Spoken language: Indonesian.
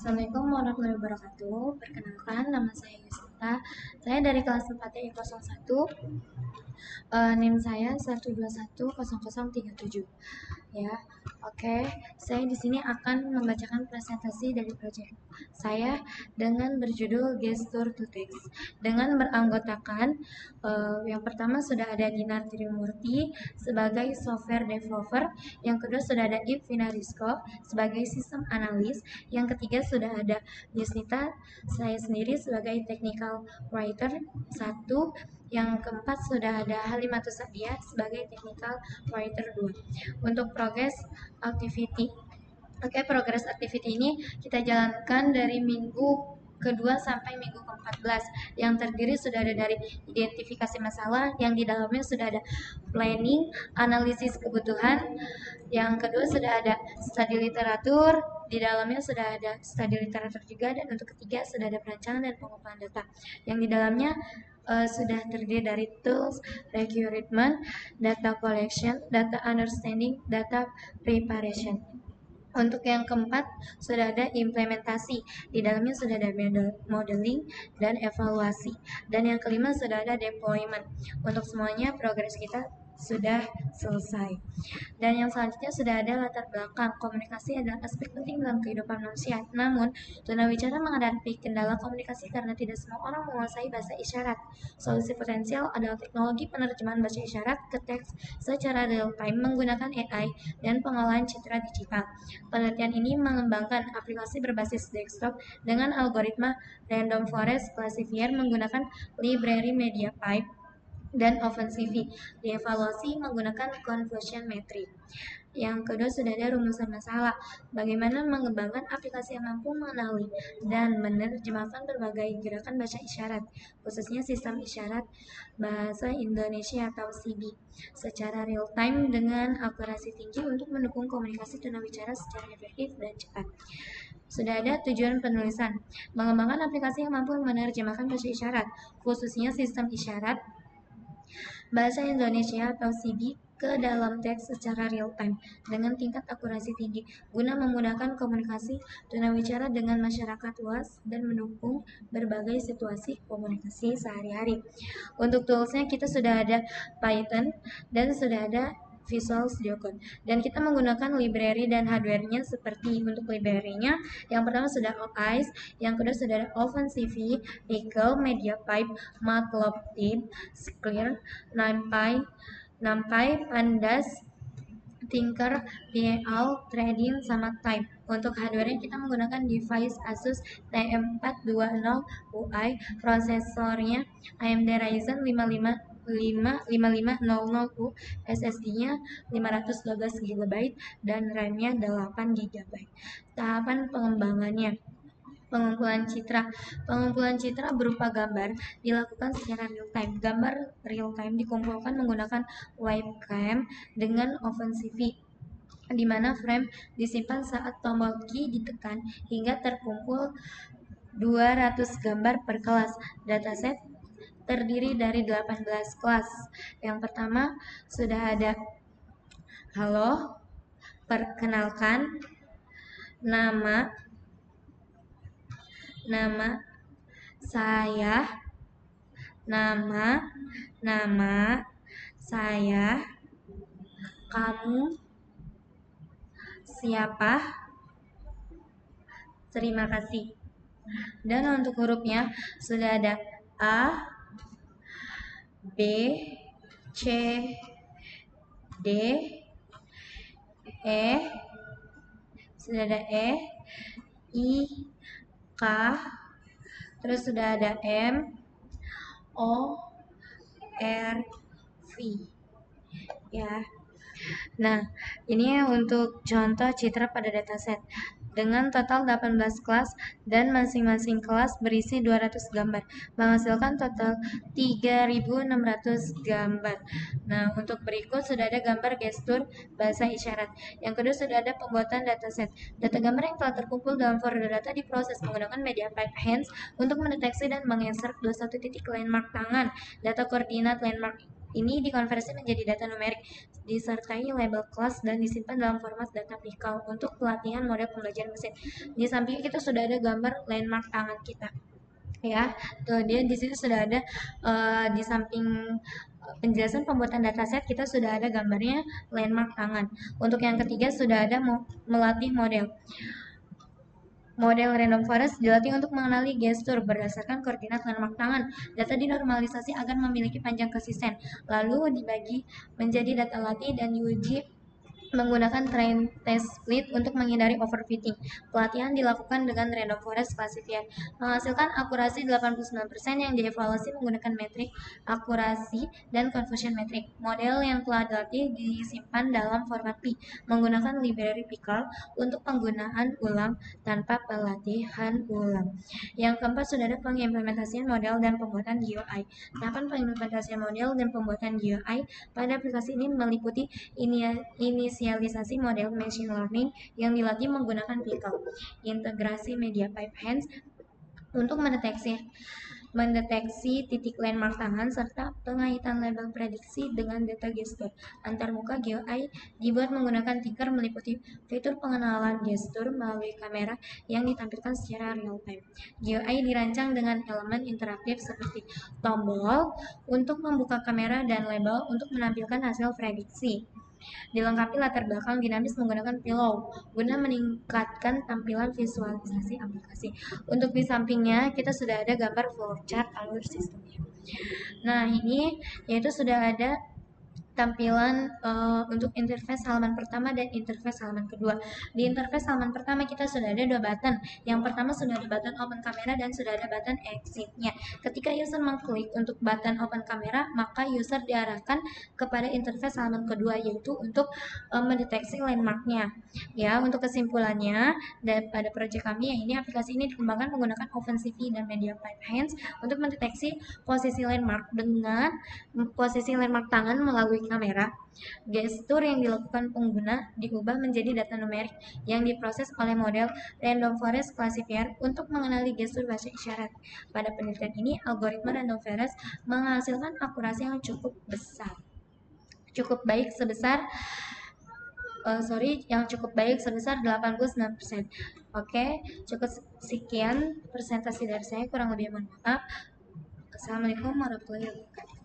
Assalamualaikum warahmatullahi wabarakatuh. Perkenalkan, nama saya Yusita. Saya dari kelas 4 TI 01. NIM saya 1210037. Ya, oke. Saya di sini akan membacakan presentasi dari proyek saya dengan berjudul Gesture to Text. Dengan beranggotakan yang pertama sudah ada Dinar Trimurti sebagai software developer, yang kedua sudah ada Ivina Rizko sebagai sistem analis, yang ketiga sudah ada Yusnita, saya sendiri sebagai technical writer 1, yang keempat sudah ada Halimatus Sadia sebagai technical writer 2. Untuk progress activity. Progress activity ini kita jalankan dari minggu kedua sampai minggu ke-14, yang terdiri sudah ada dari identifikasi masalah, yang di dalamnya sudah ada planning, analisis kebutuhan, yang kedua sudah ada studi literatur, di dalamnya sudah ada studi literatur juga, dan untuk ketiga sudah ada perancangan dan pengumpulan data, yang di dalamnya sudah terdiri dari tools, recruitment, data collection, data understanding, data preparation. Untuk yang keempat sudah ada implementasi, di dalamnya sudah ada modeling dan evaluasi, dan yang kelima sudah ada deployment. Untuk semuanya progres kita sudah selesai. Dan yang selanjutnya sudah ada latar belakang. Komunikasi adalah aspek penting dalam kehidupan manusia. Namun, tunawicara menghadapi kendala komunikasi karena tidak semua orang menguasai bahasa isyarat. Solusi potensial adalah teknologi penerjemahan bahasa isyarat ke teks secara real time menggunakan AI dan pengolahan citra digital. Penelitian ini mengembangkan aplikasi berbasis desktop dengan algoritma random forest classifier menggunakan library MediaPipe dan OpenCV. Dievaluasi menggunakan conversion metric. Yang kedua sudah ada rumusan masalah. Bagaimana mengembangkan aplikasi yang mampu mengenali dan menerjemahkan berbagai gerakan bahasa isyarat, khususnya sistem isyarat bahasa Indonesia atau CB, secara real time dengan akurasi tinggi untuk mendukung komunikasi tunawicara secara efektif dan cepat. Sudah ada tujuan penulisan. Mengembangkan aplikasi yang mampu menerjemahkan bahasa isyarat, khususnya sistem isyarat bahasa Indonesia atau CB ke dalam teks secara real time dengan tingkat akurasi tinggi guna memudahkan komunikasi tunawicara dengan masyarakat luas dan mendukung berbagai situasi komunikasi sehari-hari. Untuk toolsnya kita sudah ada Python dan sudah ada Visual Studio Code, dan kita menggunakan library dan hardware-nya seperti untuk library-nya yang pertama sudah OICE, yang kedua sudah ada OpenCV, Eagle, MediaPipe, Matplotlib, Clear, NumPy, Pandas, Tinker, PL, Trading, sama Type. Untuk hardware-nya kita menggunakan device Asus TM420 Ui, prosesornya AMD Ryzen 5500U, SSD-nya 512 GB dan RAM-nya 8 GB. Tahapan pengembangannya. Pengumpulan citra berupa gambar dilakukan secara real time. Gambar real time dikumpulkan menggunakan webcam dengan OpenCV, di mana frame disimpan saat tombol key ditekan hingga terkumpul 200 gambar per kelas. Dataset terdiri dari 18 kelas. Yang pertama sudah ada halo, perkenalkan, nama saya, nama saya, kamu siapa, terima kasih. Dan untuk hurufnya sudah ada A, B, C, D, E, sudah ada E, I, K, terus sudah ada M, O, R, V. Ya. Nah, ini untuk contoh citra pada dataset dengan total 18 kelas dan masing-masing kelas berisi 200 gambar, menghasilkan total 3.600 gambar. Nah, untuk berikut sudah ada gambar gestur bahasa isyarat. Yang kedua sudah ada pembuatan dataset. Data gambar yang telah terkumpul dalam folder data diproses menggunakan MediaPipe Hands untuk mendeteksi dan menginsert 21 titik landmark tangan, data koordinat landmark ini dikonversi menjadi data numerik, disertai label kelas dan disimpan dalam format data pikal untuk pelatihan model pembelajaran mesin. Di samping itu sudah ada gambar landmark tangan kita. Ya, tuh dia di situ sudah ada di samping penjelasan pembuatan dataset kita sudah ada gambarnya landmark tangan. Untuk yang ketiga sudah ada melatih model. Model random forest dilatih untuk mengenali gestur berdasarkan koordinat landmark tangan. Data dinormalisasi agar memiliki panjang konsisten, lalu dibagi menjadi data latih dan diuji menggunakan train test split untuk menghindari overfitting. Pelatihan dilakukan dengan random forest classifier, menghasilkan akurasi 89% yang dievaluasi menggunakan metrik akurasi dan confusion metrik. Model yang telah dilatih disimpan dalam format P menggunakan library Pickle untuk penggunaan ulang tanpa pelatihan ulang. Yang keempat sudah ada pengimplementasian model dan pembuatan GUI. Tahapan pengimplementasian model dan pembuatan GUI pada aplikasi ini meliputi inisialisasi model machine learning yang dilatih menggunakan Pickle, integrasi media pipe hands untuk mendeteksi titik landmark tangan serta pengaitan label prediksi dengan data gestur. Antarmuka GUI dibuat menggunakan Tinker meliputi fitur pengenalan gestur melalui kamera yang ditampilkan secara real time. GUI dirancang dengan elemen interaktif seperti tombol untuk membuka kamera dan label untuk menampilkan hasil prediksi. Dilengkapi latar belakang dinamis menggunakan pillow guna meningkatkan tampilan visualisasi aplikasi. Untuk di sampingnya kita sudah ada gambar flowchart alur sistemnya. Nah, ini yaitu sudah ada tampilan untuk interface halaman pertama dan interface halaman kedua. Di interface halaman pertama kita sudah ada dua button. Yang pertama sudah ada button open camera dan sudah ada button exit-nya. Ketika user mengklik untuk button open camera, maka user diarahkan kepada interface halaman kedua yaitu untuk mendeteksi landmark-nya. Ya, untuk kesimpulannya pada proyek kami yang ini aplikasi ini dikembangkan menggunakan OpenCV dan MediaPipe Hands untuk mendeteksi posisi landmark dengan posisi landmark tangan melalui kamera. Gestur yang dilakukan pengguna diubah menjadi data numerik yang diproses oleh model Random Forest Classifier untuk mengenali gestur bahasa isyarat. Pada penelitian ini, algoritma Random Forest menghasilkan akurasi yang cukup baik sebesar 89%. Oke, cukup sekian presentasi dari saya, kurang lebih mohon maaf. Assalamualaikum warahmatullahi wabarakatuh.